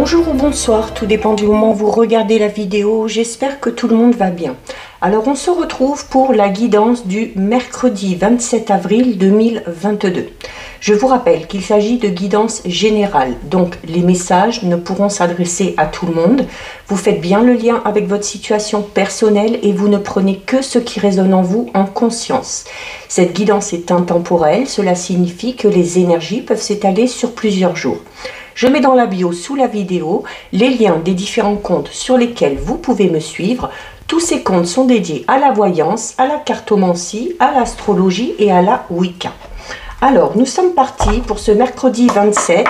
Bonjour ou bonsoir, tout dépend du moment où vous regardez la vidéo, j'espère que tout le monde va bien. Alors on se retrouve pour la guidance du mercredi 27 avril 2022. Je vous rappelle qu'il s'agit de guidance générale, donc les messages ne pourront s'adresser à tout le monde. Vous faites bien le lien avec votre situation personnelle et vous ne prenez que ce qui résonne en vous en conscience. Cette guidance est intemporelle, cela signifie que les énergies peuvent s'étaler sur plusieurs jours. Je mets dans la bio sous la vidéo les liens des différents comptes sur lesquels vous pouvez me suivre. Tous ces comptes sont dédiés à la voyance, à la cartomancie, à l'astrologie et à la Wicca. Alors, nous sommes partis pour ce mercredi 27.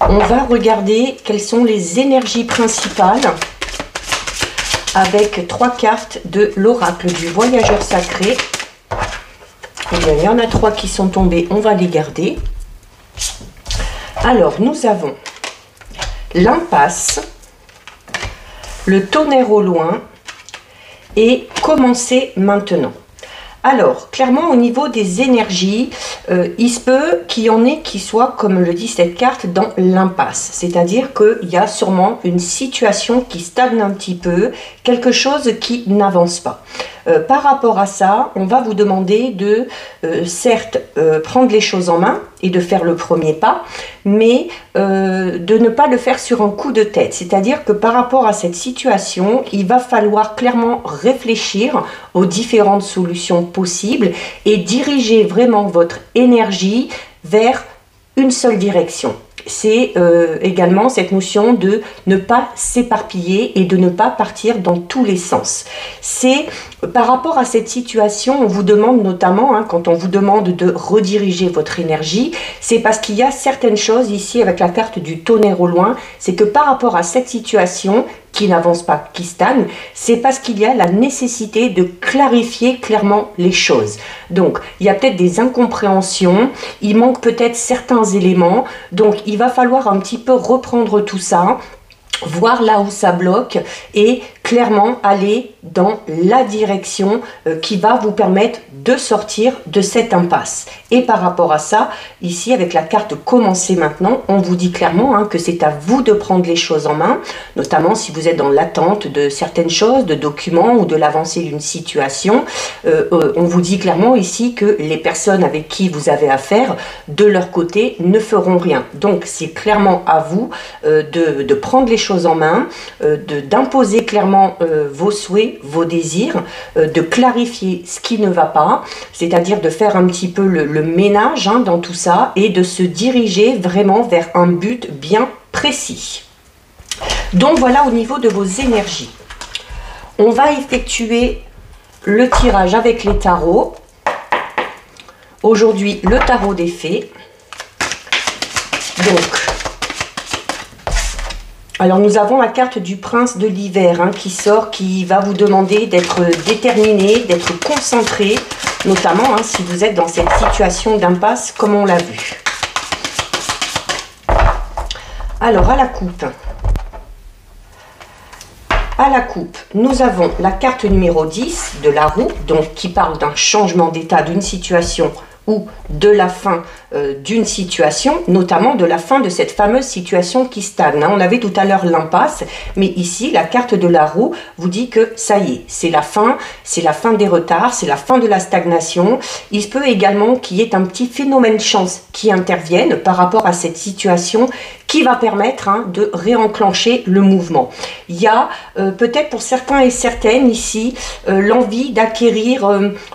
On va regarder quelles sont les énergies principales avec 3 cartes de l'oracle du voyageur sacré. Eh bien, il y en a 3 qui sont tombées, on va les garder. Alors, nous avons l'impasse, le tonnerre au loin et commencer maintenant. Alors, clairement, au niveau des énergies, il se peut qu'il y en ait qui soient, comme le dit cette carte, dans l'impasse. C'est-à-dire qu'il y a sûrement une situation qui stagne un petit peu, quelque chose qui n'avance pas. Par rapport à ça, on va vous demander de, certes, prendre les choses en main et de faire le premier pas, mais de ne pas le faire sur un coup de tête. C'est-à-dire que par rapport à cette situation, il va falloir clairement réfléchir aux différentes solutions possibles et diriger vraiment votre énergie vers une seule direction. C'est également cette notion de ne pas s'éparpiller et de ne pas partir dans tous les sens. C'est par rapport à cette situation, on vous demande notamment, quand on vous demande de rediriger votre énergie, c'est parce qu'il y a certaines choses ici avec la carte du tonnerre au loin, c'est que par rapport à cette situation qui n'avance pas, qui stagne, c'est parce qu'il y a la nécessité de clarifier clairement les choses. Donc, il y a peut-être des incompréhensions, il manque peut-être certains éléments, donc il va falloir un petit peu reprendre tout ça, voir là où ça bloque et clairement aller dans la direction qui va vous permettre de sortir de cette impasse. Et par rapport à ça, ici avec la carte commencer maintenant, on vous dit clairement que c'est à vous de prendre les choses en main, notamment si vous êtes dans l'attente de certaines choses, de documents ou de l'avancée d'une situation. On vous dit clairement ici que les personnes avec qui vous avez affaire, de leur côté, ne feront rien. Donc c'est clairement à vous de prendre les choses en main, d'imposer clairement vos souhaits, vos désirs, de clarifier ce qui ne va pas, c'est-à-dire de faire un petit peu le ménage dans tout ça et de se diriger vraiment vers un but bien précis. Donc voilà au niveau de vos énergies. On va effectuer le tirage avec les tarots. Aujourd'hui, le tarot des fées. Donc, alors nous avons la carte du prince de l'hiver qui sort, qui va vous demander d'être déterminé, d'être concentré, notamment si vous êtes dans cette situation d'impasse comme on l'a vu. Alors à la coupe, nous avons la carte numéro 10 de la roue, donc qui parle d'un changement d'état d'une situation ou de la fin d'une situation, notamment de la fin de cette fameuse situation qui stagne. On avait tout à l'heure l'impasse, mais ici, la carte de la roue vous dit que ça y est, c'est la fin des retards, c'est la fin de la stagnation. Il se peut également qu'il y ait un petit phénomène chance qui intervienne par rapport à cette situation qui va permettre de réenclencher le mouvement. Il y a peut-être pour certains et certaines ici l'envie d'acquérir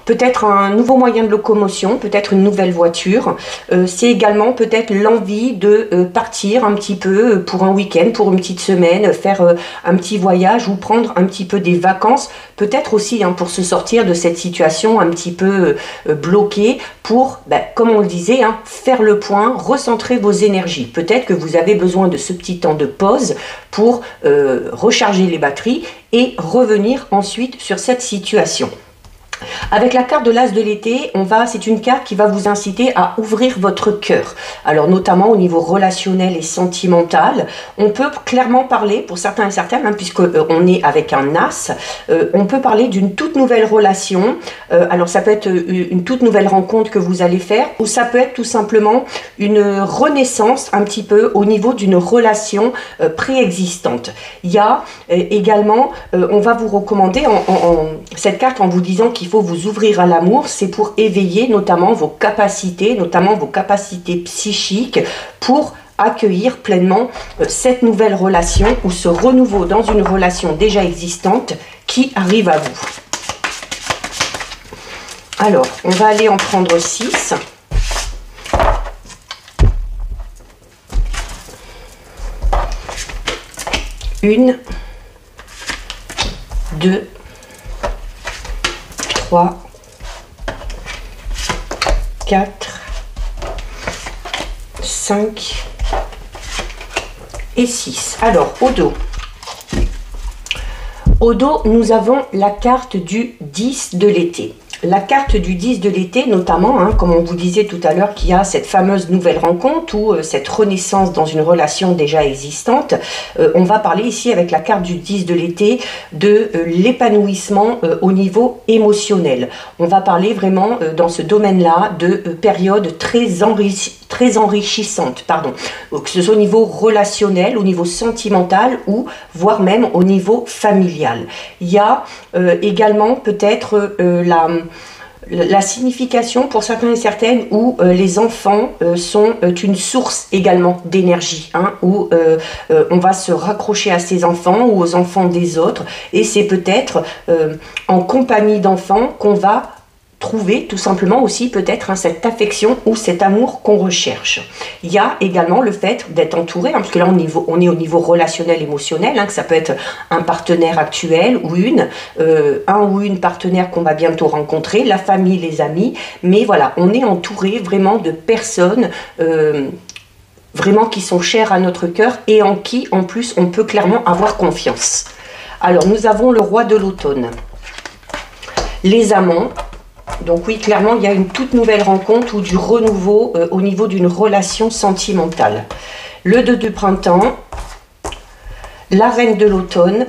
peut-être un nouveau moyen de locomotion, peut-être une nouvelle voiture. C'est également peut-être l'envie de partir un petit peu pour un week-end, pour une petite semaine, faire un petit voyage ou prendre un petit peu des vacances, peut-être aussi pour se sortir de cette situation un petit peu bloquée pour, comme on le disait, faire le point, recentrer vos énergies. Peut-être que vous avez besoin de ce petit temps de pause pour recharger les batteries et revenir ensuite sur cette situation. Avec la carte de l'As de l'été, c'est une carte qui va vous inciter à ouvrir votre cœur. Alors notamment au niveau relationnel et sentimental, on peut clairement parler, pour certains et certaines, hein, puisqu'on est avec un As, on peut parler d'une toute nouvelle relation. Alors ça peut être une toute nouvelle rencontre que vous allez faire, ou ça peut être tout simplement une renaissance un petit peu au niveau d'une relation préexistante. Il y a également, on va vous recommander cette carte en vous disant qu'il faut vous ouvrir à l'amour, c'est pour éveiller notamment vos capacités psychiques, pour accueillir pleinement cette nouvelle relation ou ce renouveau dans une relation déjà existante qui arrive à vous. Alors, on va aller en prendre 6. Une, 2, 3, 4, 5 et 6. Alors, au dos. Au dos, nous avons la carte du 10 de l'été. La carte du 10 de l'été, notamment, hein, comme on vous disait tout à l'heure, qu'il y a cette fameuse nouvelle rencontre ou cette renaissance dans une relation déjà existante. On va parler ici avec la carte du 10 de l'été de l'épanouissement au niveau émotionnel. On va parler vraiment dans ce domaine-là de périodes très enrichissantes, que ce soit au niveau relationnel, au niveau sentimental ou voire même au niveau familial. Il y a également peut-être la signification pour certains et certaines où les enfants sont une source également d'énergie, hein, où on va se raccrocher à ses enfants ou aux enfants des autres, et c'est peut-être en compagnie d'enfants qu'on va trouver tout simplement aussi peut-être hein, cette affection ou cet amour qu'on recherche. Il y a également le fait d'être entouré, hein, parce que là on est au niveau relationnel, émotionnel, hein, que ça peut être un partenaire actuel ou un ou une partenaire qu'on va bientôt rencontrer, la famille, les amis, mais voilà, on est entouré vraiment de personnes vraiment qui sont chères à notre cœur et en qui en plus on peut clairement avoir confiance. Alors nous avons le roi de l'automne, les amants. Donc oui, clairement, il y a une toute nouvelle rencontre ou du renouveau au niveau d'une relation sentimentale. Le 2 du printemps, la reine de l'automne,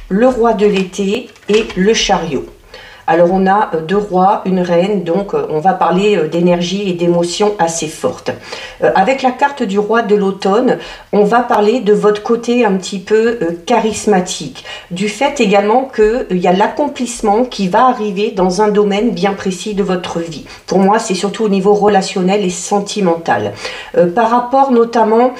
le roi de l'été et le chariot. Alors on a deux rois, une reine, donc on va parler d'énergie et d'émotions assez fortes. Avec la carte du roi de l'automne, on va parler de votre côté un petit peu charismatique, du fait également qu'il y a l'accomplissement qui va arriver dans un domaine bien précis de votre vie. Pour moi, c'est surtout au niveau relationnel et sentimental. Par rapport notamment,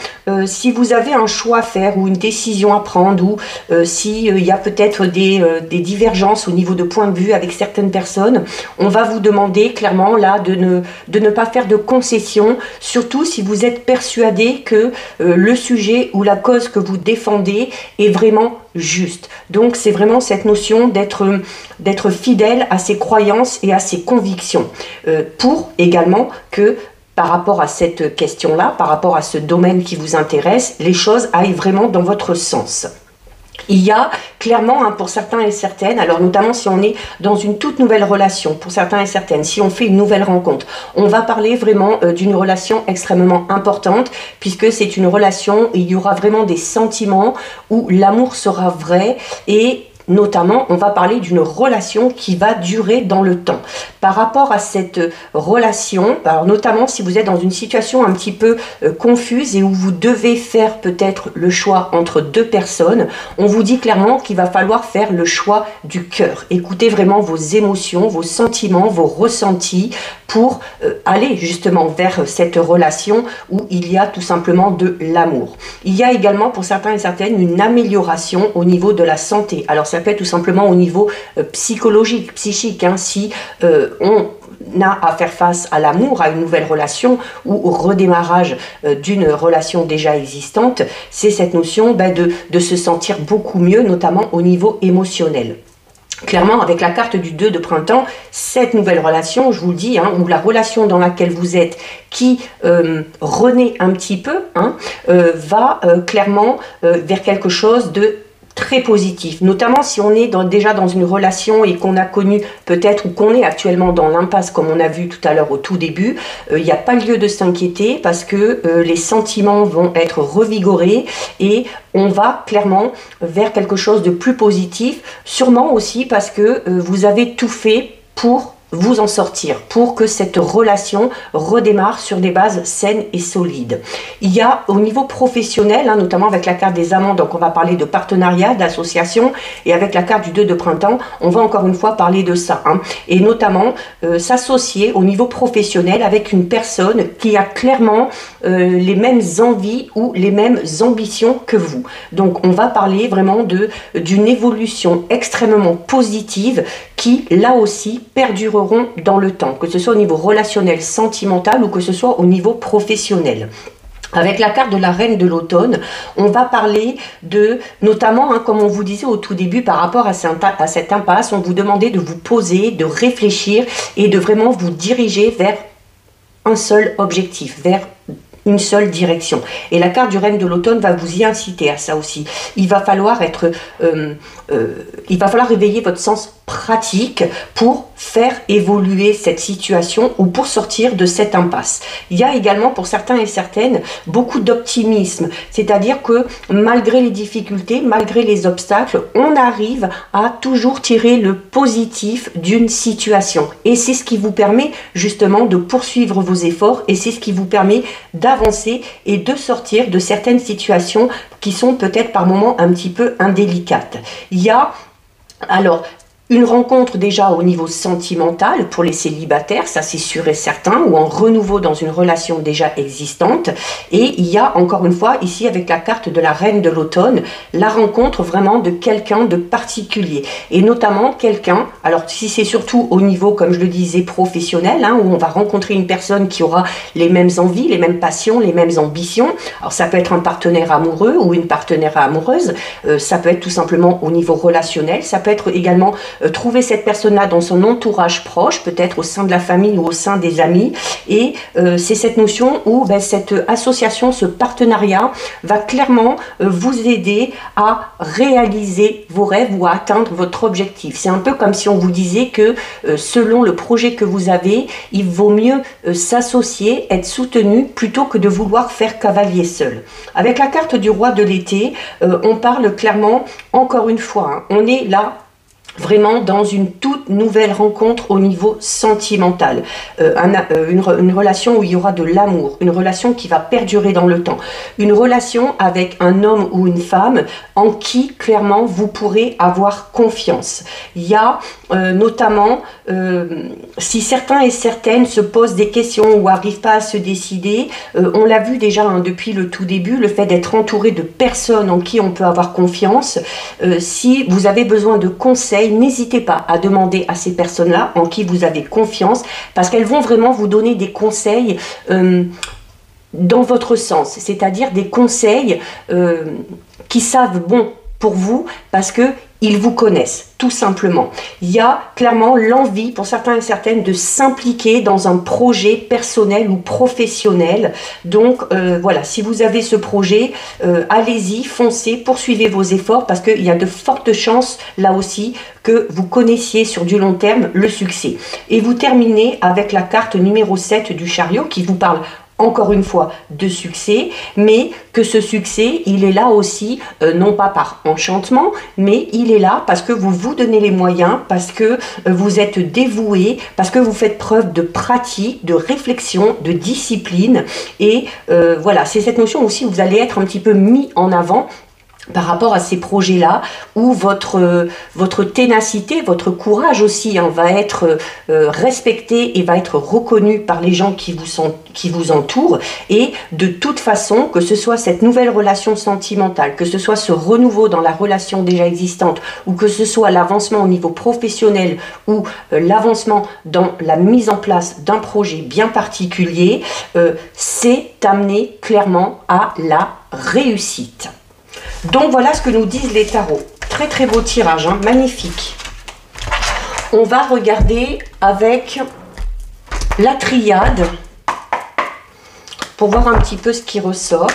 si vous avez un choix à faire ou une décision à prendre, ou s'il y a peut-être des divergences au niveau de point de vue avec certaines personnes, on va vous demander clairement là de ne pas faire de concessions, surtout si vous êtes persuadé que le sujet ou la cause que vous défendez est vraiment juste. Donc c'est vraiment cette notion d'être fidèle à ses croyances et à ses convictions, pour également que par rapport à cette question-là, par rapport à ce domaine qui vous intéresse, les choses aillent vraiment dans votre sens. Il y a clairement, hein, pour certains et certaines, alors notamment si on est dans une toute nouvelle relation, pour certains et certaines, si on fait une nouvelle rencontre, on va parler vraiment d'une relation extrêmement importante, puisque c'est une relation où il y aura vraiment des sentiments, où l'amour sera vrai, et notamment, on va parler d'une relation qui va durer dans le temps. Par rapport à cette relation, alors notamment si vous êtes dans une situation un petit peu confuse et où vous devez faire peut-être le choix entre deux personnes, on vous dit clairement qu'il va falloir faire le choix du cœur. Écoutez vraiment vos émotions, vos sentiments, vos ressentis pour aller justement vers cette relation où il y a tout simplement de l'amour. Il y a également pour certains et certaines une amélioration au niveau de la santé. Alors ça peut être tout simplement au niveau psychologique, psychique, hein, si on a à faire face à l'amour, à une nouvelle relation ou au redémarrage d'une relation déjà existante, c'est cette notion de se sentir beaucoup mieux, notamment au niveau émotionnel. Clairement, avec la carte du 2 de printemps, cette nouvelle relation, je vous le dis, hein, ou la relation dans laquelle vous êtes, qui renaît un petit peu, hein, va clairement vers quelque chose de très positif, notamment si on est déjà dans une relation et qu'on a connu peut-être ou qu'on est actuellement dans l'impasse comme on a vu tout à l'heure au tout début. Il n'y a pas lieu de s'inquiéter parce que les sentiments vont être revigorés et on va clairement vers quelque chose de plus positif, sûrement aussi parce que vous avez tout fait pour vous en sortir, pour que cette relation redémarre sur des bases saines et solides. Il y a au niveau professionnel, hein, notamment avec la carte des amants, donc on va parler de partenariat, d'association, et avec la carte du 2 de printemps, on va encore une fois parler de ça, hein, et notamment s'associer au niveau professionnel avec une personne qui a clairement les mêmes envies ou les mêmes ambitions que vous. Donc on va parler vraiment d'une évolution extrêmement positive qui, là aussi, perdureront dans le temps, que ce soit au niveau relationnel, sentimental ou que ce soit au niveau professionnel. Avec la carte de la reine de l'automne, on va parler de, notamment, hein, comme on vous disait au tout début, par rapport à cette impasse, on vous demandait de vous poser, de réfléchir et de vraiment vous diriger vers un seul objectif, vers une seule direction. Et la carte du reine de l'automne va vous y inciter à ça aussi. Il va falloir réveiller votre sens pratique pour faire évoluer cette situation ou pour sortir de cette impasse. Il y a également pour certains et certaines beaucoup d'optimisme, c'est-à-dire que malgré les difficultés, malgré les obstacles, on arrive à toujours tirer le positif d'une situation. Et c'est ce qui vous permet justement de poursuivre vos efforts et c'est ce qui vous permet d'avancer et de sortir de certaines situations qui sont peut-être par moments un petit peu indélicates. Il y a alors une rencontre déjà au niveau sentimental pour les célibataires, ça c'est sûr et certain, ou en renouveau dans une relation déjà existante. Et il y a encore une fois ici avec la carte de la reine de l'automne, la rencontre vraiment de quelqu'un de particulier. Et notamment quelqu'un, alors si c'est surtout au niveau, comme je le disais, professionnel, hein, où on va rencontrer une personne qui aura les mêmes envies, les mêmes passions, les mêmes ambitions. Alors ça peut être un partenaire amoureux ou une partenaire amoureuse, ça peut être tout simplement au niveau relationnel, ça peut être également trouver cette personne-là dans son entourage proche, peut-être au sein de la famille ou au sein des amis. Et c'est cette notion où cette association, ce partenariat va clairement vous aider à réaliser vos rêves ou à atteindre votre objectif. C'est un peu comme si on vous disait que selon le projet que vous avez, il vaut mieux s'associer, être soutenu plutôt que de vouloir faire cavalier seul. Avec la carte du roi de l'été, on parle clairement, encore une fois, hein, on est là vraiment dans une toute nouvelle rencontre au niveau sentimental, une relation où il y aura de l'amour, une relation qui va perdurer dans le temps, une relation avec un homme ou une femme en qui clairement vous pourrez avoir confiance. Il y a notamment, si certains et certaines se posent des questions ou n'arrivent pas à se décider, on l'a vu déjà hein, depuis le tout début, le fait d'être entouré de personnes en qui on peut avoir confiance. Si vous avez besoin de conseils, n'hésitez pas à demander à ces personnes-là en qui vous avez confiance, parce qu'elles vont vraiment vous donner des conseils dans votre sens, c'est-à-dire des conseils qui savent bon pour vous, parce que ils vous connaissent, tout simplement. Il y a clairement l'envie, pour certains et certaines, de s'impliquer dans un projet personnel ou professionnel. Donc, voilà, si vous avez ce projet, allez-y, foncez, poursuivez vos efforts, parce qu'il y a de fortes chances, là aussi, que vous connaissiez sur du long terme le succès. Et vous terminez avec la carte numéro 7 du chariot, qui vous parle encore une fois de succès, mais que ce succès, il est là aussi, non pas par enchantement, mais il est là parce que vous vous donnez les moyens, parce que vous êtes dévoué, parce que vous faites preuve de pratique, de réflexion, de discipline, et voilà, c'est cette notion aussi où vous allez être un petit peu mis en avant par rapport à ces projets-là, où votre ténacité, votre courage aussi hein, va être respecté et va être reconnu par les gens qui vous entourent. Et de toute façon, que ce soit cette nouvelle relation sentimentale, que ce soit ce renouveau dans la relation déjà existante, ou que ce soit l'avancement au niveau professionnel, ou l'avancement dans la mise en place d'un projet bien particulier, c'est amené clairement à la réussite. Donc voilà ce que nous disent les tarots. Très très beau tirage, hein, magnifique. On va regarder avec la triade pour voir un petit peu ce qui ressort.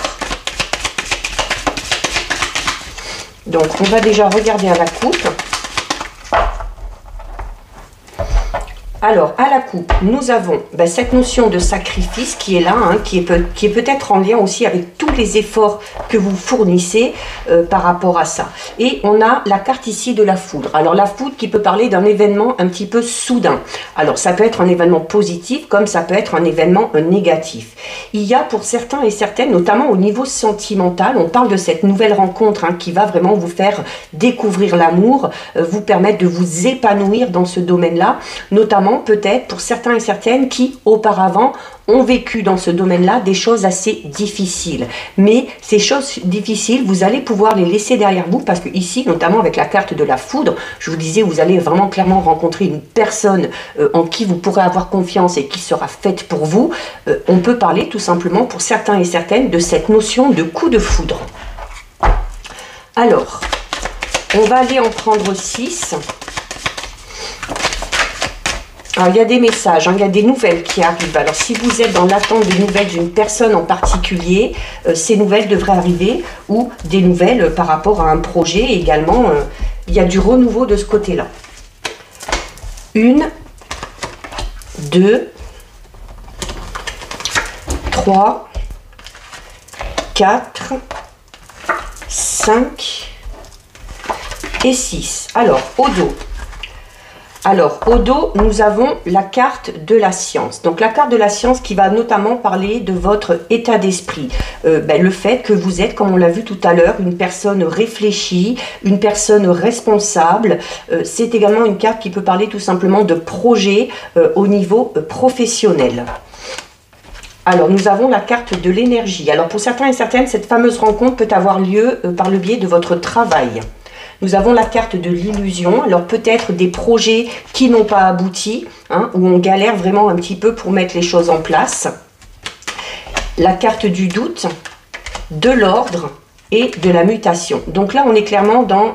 Donc, on va déjà regarder à la coupe. Alors, à la coupe, nous avons cette notion de sacrifice qui est là, hein, qui est peut-être en lien aussi avec tous les efforts que vous fournissez par rapport à ça. Et on a la carte ici de la foudre. Alors, la foudre qui peut parler d'un événement un petit peu soudain. Alors, ça peut être un événement positif comme ça peut être un événement négatif. Il y a pour certains et certaines, notamment au niveau sentimental, on parle de cette nouvelle rencontre hein, qui va vraiment vous faire découvrir l'amour, vous permettre de vous épanouir dans ce domaine-là, notamment peut-être pour certains et certaines qui auparavant ont vécu dans ce domaine-là des choses assez difficiles. Mais ces choses difficiles, vous allez pouvoir les laisser derrière vous parce que ici, notamment avec la carte de la foudre, je vous disais, vous allez vraiment clairement rencontrer une personne en qui vous pourrez avoir confiance et qui sera faite pour vous. On peut parler tout simplement pour certains et certaines de cette notion de coup de foudre. Alors, on va aller en prendre 6. Alors, il y a des messages, hein, il y a des nouvelles qui arrivent. Alors, si vous êtes dans l'attente de nouvelles d'une personne en particulier, ces nouvelles devraient arriver ou des nouvelles par rapport à un projet également. Il y a du renouveau de ce côté-là. 1, 2, 3, 4, 5 et 6. Alors, au dos. Alors, au dos, nous avons la carte de la science. Donc, la carte de la science qui va notamment parler de votre état d'esprit. Le fait que vous êtes, comme on l'a vu tout à l'heure, une personne réfléchie, une personne responsable. C'est également une carte qui peut parler tout simplement de projet au niveau professionnel. Alors, nous avons la carte de l'énergie. Alors, pour certains et certaines, cette fameuse rencontre peut avoir lieu par le biais de votre travail. Nous avons la carte de l'illusion, alors peut-être des projets qui n'ont pas abouti, hein, où on galère vraiment un petit peu pour mettre les choses en place. La carte du doute, de l'ordre et de la mutation. Donc là, on est clairement dans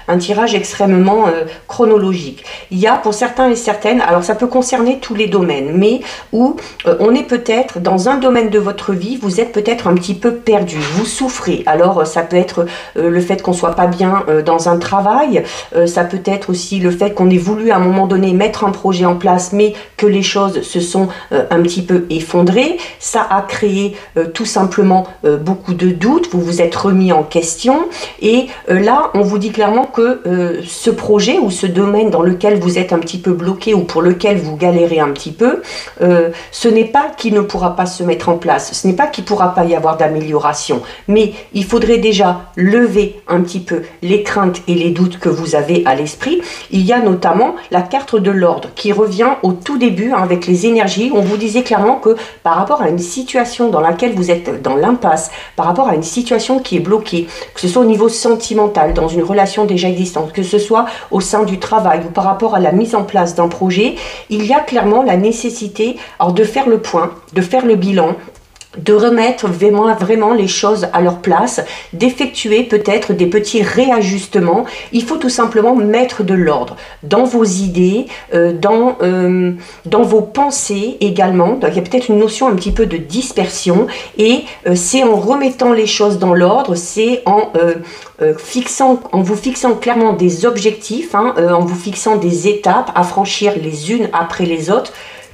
un tirage extrêmement chronologique. Il y a pour certains et certaines, alors ça peut concerner tous les domaines, mais où on est peut-être dans un domaine de votre vie, vous êtes peut-être un petit peu perdu, vous souffrez. Alors ça peut être le fait qu'on soit pas bien dans un travail, ça peut être aussi le fait qu'on ait voulu à un moment donné mettre un projet en place, mais que les choses se sont un petit peu effondrées. Ça a créé tout simplement beaucoup de doutes, vous vous êtes remis en question et là on vous dit clairement que ce projet ou ce domaine dans lequel vous êtes un petit peu bloqué ou pour lequel vous galérez un petit peu, ce n'est pas qu'il ne pourra pas se mettre en place, ce n'est pas qu'il ne pourra pas y avoir d'amélioration, mais il faudrait déjà lever un petit peu les craintes et les doutes que vous avez à l'esprit. Il y a notamment la carte de l'ordre qui revient au tout début hein, avec les énergies. On vous disait clairement que par rapport à une situation dans laquelle vous êtes dans l'impasse, par rapport à une situation qui est bloquée, que ce soit au niveau sentimental, dans une relation déjà existante, que ce soit au sein du travail ou par rapport à la mise en place d'un projet, il y a clairement la nécessité alors, de faire le point, de faire le bilan, de remettre vraiment les choses à leur place, d'effectuer peut-être des petits réajustements. Il faut tout simplement mettre de l'ordre dans vos idées, dans vos pensées également. Donc, il y a peut-être une notion un petit peu de dispersion et c'est en remettant les choses dans l'ordre, c'est en vous fixant clairement des objectifs, hein, en vous fixant des étapes à franchir les unes après les autres,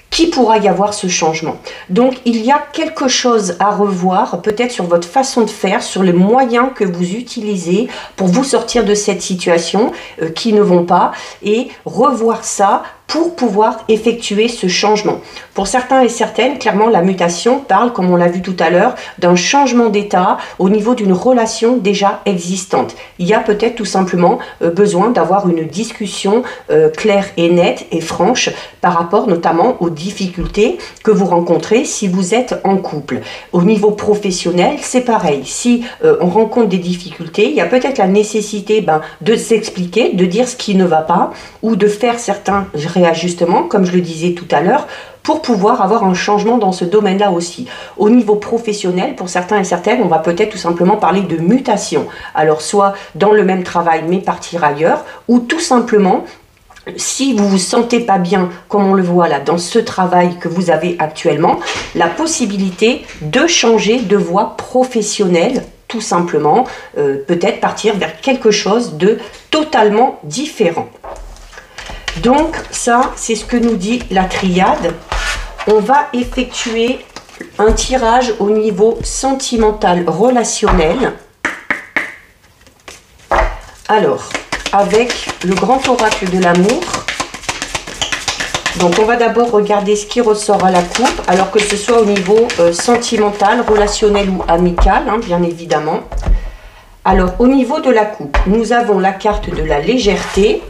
qui pourra y avoir ce changement. Donc, il y a quelque chose à revoir, peut-être sur votre façon de faire, sur les moyens que vous utilisez pour vous sortir de cette situation qui ne vont pas et revoir ça pour pouvoir effectuer ce changement. Pour certains et certaines, clairement, la mutation parle, comme on l'a vu tout à l'heure, d'un changement d'état au niveau d'une relation déjà existante. Il y a peut-être tout simplement besoin d'avoir une discussion claire et nette et franche par rapport notamment aux difficultés que vous rencontrez si vous êtes en couple. Au niveau professionnel, c'est pareil. Si on rencontre des difficultés, il y a peut-être la nécessité de s'expliquer, de dire ce qui ne va pas ou de faire certains réajustements, comme je le disais tout à l'heure, pour pouvoir avoir un changement dans ce domaine-là aussi. Au niveau professionnel, pour certains et certaines, on va peut-être tout simplement parler de mutation. Alors, soit dans le même travail, mais partir ailleurs, ou tout simplement, si vous vous sentez pas bien, comme on le voit là, dans ce travail que vous avez actuellement, la possibilité de changer de voie professionnelle tout simplement peut-être partir vers quelque chose de totalement différent. Donc ça, c'est ce que nous dit la triade. On va effectuer un tirage au niveau sentimental relationnel. Alors, avec le grand oracle de l'amour, donc on va d'abord regarder ce qui ressort à la coupe, alors que ce soit au niveau sentimental, relationnel ou amical, hein, bien évidemment. Alors, au niveau de la coupe, nous avons la carte de la légèreté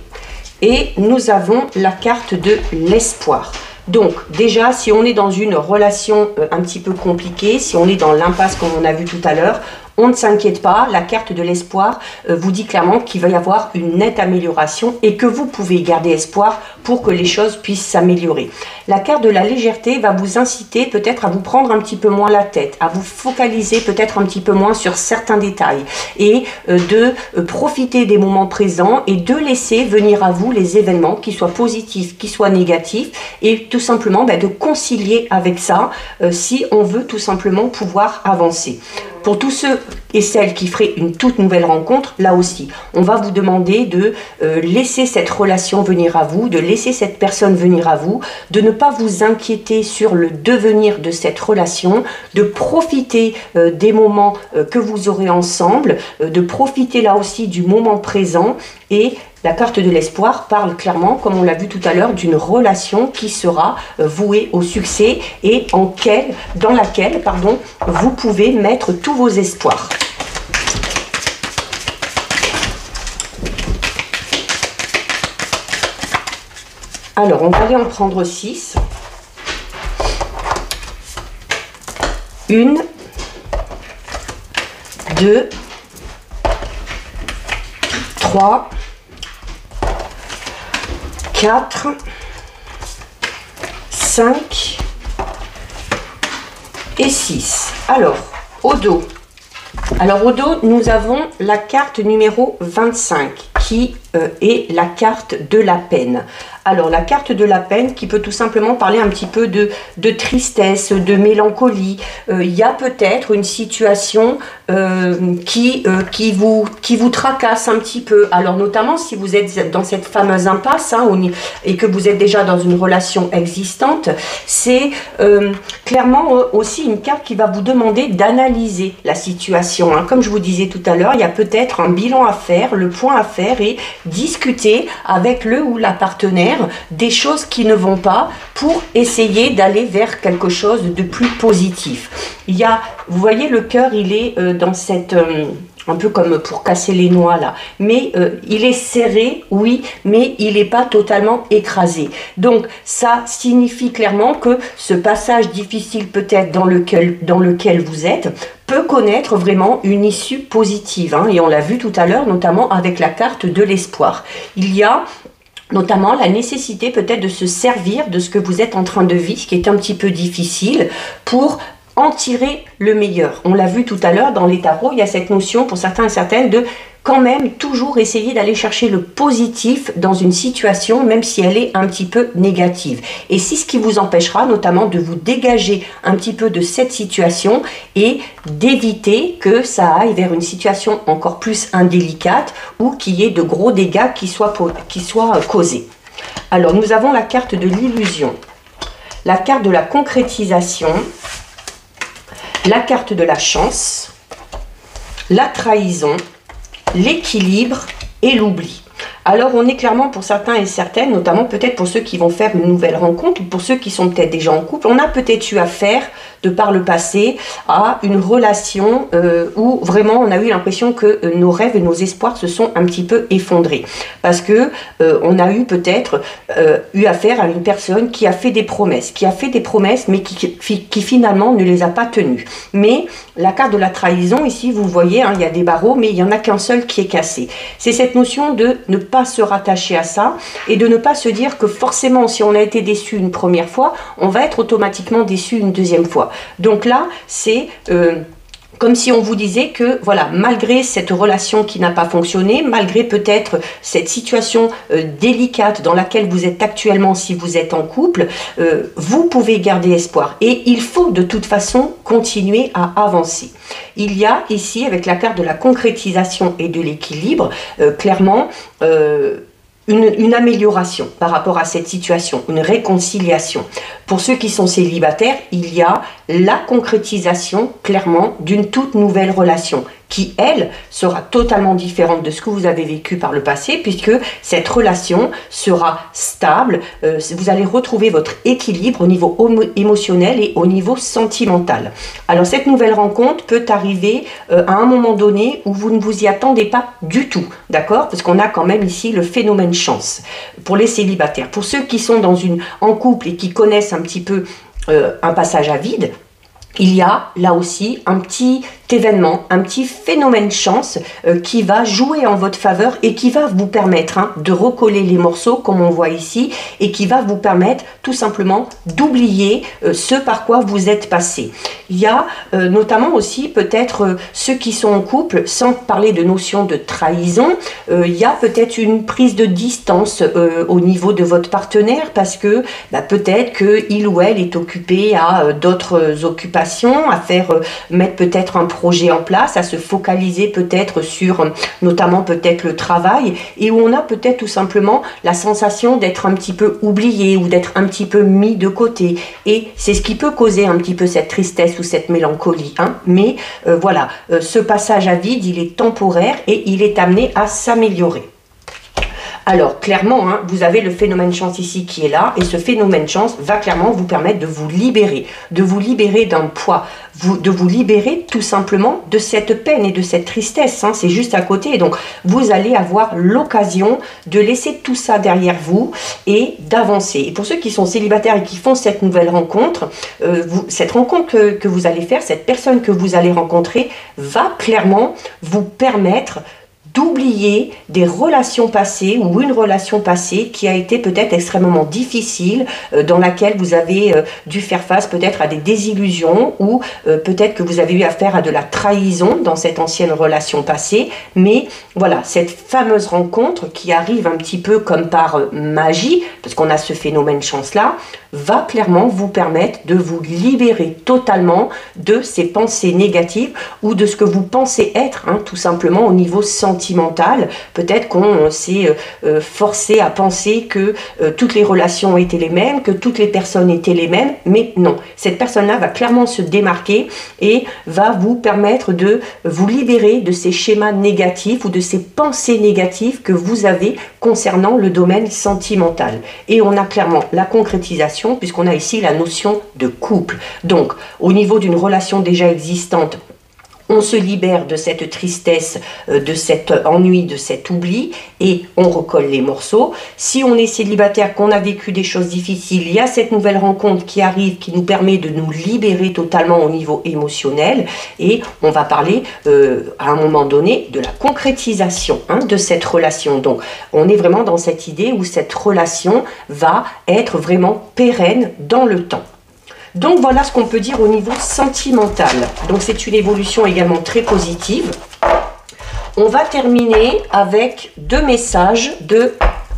et nous avons la carte de l'espoir. Donc déjà, si on est dans une relation un petit peu compliquée, si on est dans l'impasse comme on a vu tout à l'heure, on ne s'inquiète pas, la carte de l'espoir vous dit clairement qu'il va y avoir une nette amélioration et que vous pouvez garder espoir pour que les choses puissent s'améliorer. La carte de la légèreté va vous inciter peut-être à vous prendre un petit peu moins la tête, à vous focaliser peut-être un petit peu moins sur certains détails et de profiter des moments présents et de laisser venir à vous les événements, qui soient positifs, qui soient négatifs, et tout simplement de concilier avec ça si on veut tout simplement pouvoir avancer. Pour tous ceux et celles qui feraient une toute nouvelle rencontre, là aussi, on va vous demander de laisser cette relation venir à vous, de laisser cette personne venir à vous, de ne pas vous inquiéter sur le devenir de cette relation, de profiter des moments que vous aurez ensemble, de profiter là aussi du moment présent. Et la carte de l'espoir parle clairement, comme on l'a vu tout à l'heure, d'une relation qui sera vouée au succès et dans laquelle vous pouvez mettre tous vos espoirs. Alors, on va aller en prendre 6. 1, 2, 3, 4, 5 et 6. Alors, au dos. Nous avons la carte numéro 25 qui est la carte de la peine. Alors, la carte de la peine qui peut tout simplement parler un petit peu de tristesse, de mélancolie. Il y a peut-être une situation qui vous tracasse un petit peu. Alors, notamment si vous êtes dans cette fameuse impasse et que vous êtes déjà dans une relation existante, c'est clairement aussi une carte qui va vous demander d'analyser la situation. Comme je vous disais tout à l'heure, il y a peut-être un bilan à faire, le point à faire et discuter avec le ou la partenaire des choses qui ne vont pas pour essayer d'aller vers quelque chose de plus positif. Il y a, vous voyez, le cœur, il est dans cette... un peu comme pour casser les noix là, mais il est serré, oui, mais il n'est pas totalement écrasé. Donc ça signifie clairement que ce passage difficile peut-être dans lequel vous êtes peut connaître vraiment une issue positive, et on l'a vu tout à l'heure, notamment avec la carte de l'espoir. Il y a notamment la nécessité peut-être de se servir de ce que vous êtes en train de vivre, ce qui est un petit peu difficile, pour en tirer le meilleur. On l'a vu tout à l'heure dans les tarots, il y a cette notion pour certains et certaines de quand même toujours essayer d'aller chercher le positif dans une situation, même si elle est un petit peu négative. Et c'est ce qui vous empêchera notamment de vous dégager un petit peu de cette situation et d'éviter que ça aille vers une situation encore plus indélicate ou qu'il y ait de gros dégâts qui soient causés. Alors nous avons la carte de l'illusion, la carte de la concrétisation, la carte de la chance, la trahison, l'équilibre et l'oubli. Alors on est clairement pour certains et certaines, notamment peut-être pour ceux qui vont faire une nouvelle rencontre, ou pour ceux qui sont peut-être déjà en couple, on a peut-être eu affaire de par le passé à une relation où vraiment on a eu l'impression que nos rêves et nos espoirs se sont un petit peu effondrés. Parce que on a eu peut-être eu affaire à une personne qui a fait des promesses, mais qui finalement ne les a pas tenues. Mais la carte de la trahison, ici vous voyez, il y a des barreaux, mais il n'y en a qu'un seul qui est cassé. C'est cette notion de ne pas se rattacher à ça et de ne pas se dire que forcément si on a été déçu une première fois, on va être automatiquement déçu une deuxième fois. Donc là, c'est Comme si on vous disait que, voilà, malgré cette relation qui n'a pas fonctionné, malgré peut-être cette situation délicate dans laquelle vous êtes actuellement si vous êtes en couple, vous pouvez garder espoir. Et il faut de toute façon continuer à avancer. Il y a ici, avec la carte de la concrétisation et de l'équilibre, clairement, une amélioration par rapport à cette situation, une réconciliation. Pour ceux qui sont célibataires, il y a la concrétisation clairement d'une toute nouvelle relation qui, elle, sera totalement différente de ce que vous avez vécu par le passé, puisque cette relation sera stable, vous allez retrouver votre équilibre au niveau émotionnel et au niveau sentimental. Alors cette nouvelle rencontre peut arriver à un moment donné où vous ne vous y attendez pas du tout, d'accord? Parce qu'on a quand même ici le phénomène chance pour les célibataires. Pour ceux qui sont en couple et qui connaissent un petit peu un passage à vide, il y a là aussi un petit événement, un petit phénomène chance qui va jouer en votre faveur et qui va vous permettre de recoller les morceaux comme on voit ici et qui va vous permettre tout simplement d'oublier ce par quoi vous êtes passé. Il y a notamment aussi peut-être ceux qui sont en couple, sans parler de notion de trahison, il y a peut-être une prise de distance au niveau de votre partenaire parce que peut-être qu'il ou elle est occupé à d'autres occupations, à mettre peut-être un projet en place, à se focaliser peut-être sur notamment peut-être le travail et où on a peut-être tout simplement la sensation d'être un petit peu oublié ou d'être un petit peu mis de côté et c'est ce qui peut causer un petit peu cette tristesse ou cette mélancolie. Mais voilà, ce passage à vide, il est temporaire et il est amené à s'améliorer. Alors, clairement, vous avez le phénomène chance ici qui est là, et ce phénomène chance va clairement vous permettre de vous libérer d'un poids, de vous libérer tout simplement de cette peine et de cette tristesse. C'est juste à côté, et donc vous allez avoir l'occasion de laisser tout ça derrière vous et d'avancer. Et pour ceux qui sont célibataires et qui font cette nouvelle rencontre, cette rencontre que vous allez faire, cette personne que vous allez rencontrer, va clairement vous permettre d'oublier des relations passées ou une relation passée qui a été peut-être extrêmement difficile, dans laquelle vous avez dû faire face peut-être à des désillusions ou peut-être que vous avez eu affaire à de la trahison dans cette ancienne relation passée. Mais voilà, cette fameuse rencontre qui arrive un petit peu comme par magie, parce qu'on a ce phénomène chance-là, va clairement vous permettre de vous libérer totalement de ces pensées négatives ou de ce que vous pensez être, tout simplement au niveau sentimental. Peut-être qu'on s'est forcé à penser que toutes les relations étaient les mêmes, que toutes les personnes étaient les mêmes, mais non. Cette personne-là va clairement se démarquer et va vous permettre de vous libérer de ces schémas négatifs ou de ces pensées négatives que vous avez concernant le domaine sentimental. Et on a clairement la concrétisation puisqu'on a ici la notion de couple. Donc, au niveau d'une relation déjà existante, on se libère de cette tristesse, de cet ennui, de cet oubli et on recolle les morceaux. Si on est célibataire, qu'on a vécu des choses difficiles, il y a cette nouvelle rencontre qui arrive, qui nous permet de nous libérer totalement au niveau émotionnel et on va parler à un moment donné de la concrétisation de cette relation. Donc on est vraiment dans cette idée où cette relation va être vraiment pérenne dans le temps. Donc voilà ce qu'on peut dire au niveau sentimental. Donc c'est une évolution également très positive. On va terminer avec 2 messages de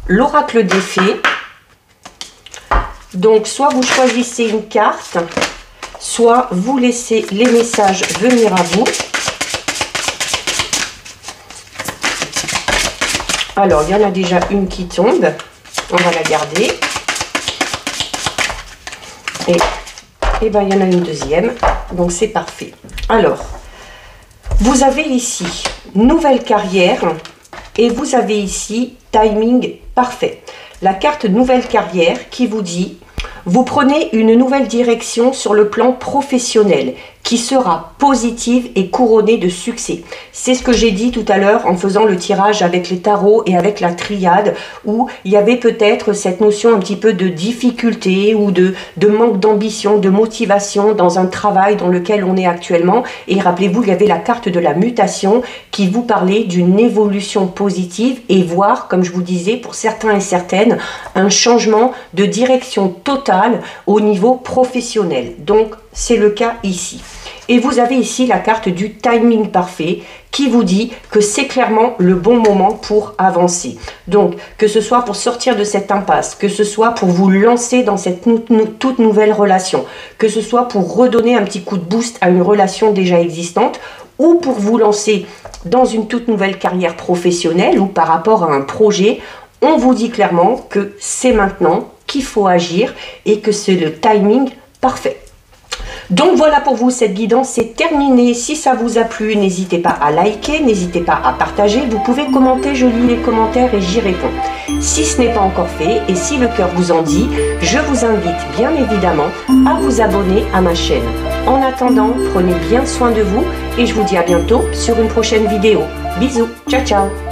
l'oracle des fées. Donc soit vous choisissez une carte, soit vous laissez les messages venir à vous. Alors il y en a déjà une qui tombe, on va la garder. Et bien, il y en a une deuxième, donc c'est parfait. Alors, vous avez ici nouvelle carrière et vous avez ici timing parfait. La carte nouvelle carrière qui vous dit, vous prenez une nouvelle direction sur le plan professionnel qui sera positive et couronnée de succès. C'est ce que j'ai dit tout à l'heure en faisant le tirage avec les tarots et avec la triade, où il y avait peut-être cette notion un petit peu de difficulté ou de manque d'ambition, de motivation dans un travail dans lequel on est actuellement. Et rappelez-vous, il y avait la carte de la mutation qui vous parlait d'une évolution positive et voire, comme je vous disais, pour certains et certaines, un changement de direction totale au niveau professionnel. Donc, c'est le cas ici. Et vous avez ici la carte du timing parfait qui vous dit que c'est clairement le bon moment pour avancer. Donc, que ce soit pour sortir de cette impasse, que ce soit pour vous lancer dans cette toute nouvelle relation, que ce soit pour redonner un petit coup de boost à une relation déjà existante, ou pour vous lancer dans une toute nouvelle carrière professionnelle ou par rapport à un projet, on vous dit clairement que c'est maintenant qu'il faut agir et que c'est le timing parfait. Donc voilà pour vous, cette guidance c'est terminé. Si ça vous a plu, n'hésitez pas à liker, n'hésitez pas à partager. Vous pouvez commenter, je lis les commentaires et j'y réponds. Si ce n'est pas encore fait et si le cœur vous en dit, je vous invite bien évidemment à vous abonner à ma chaîne. En attendant, prenez bien soin de vous et je vous dis à bientôt sur une prochaine vidéo. Bisous, ciao ciao.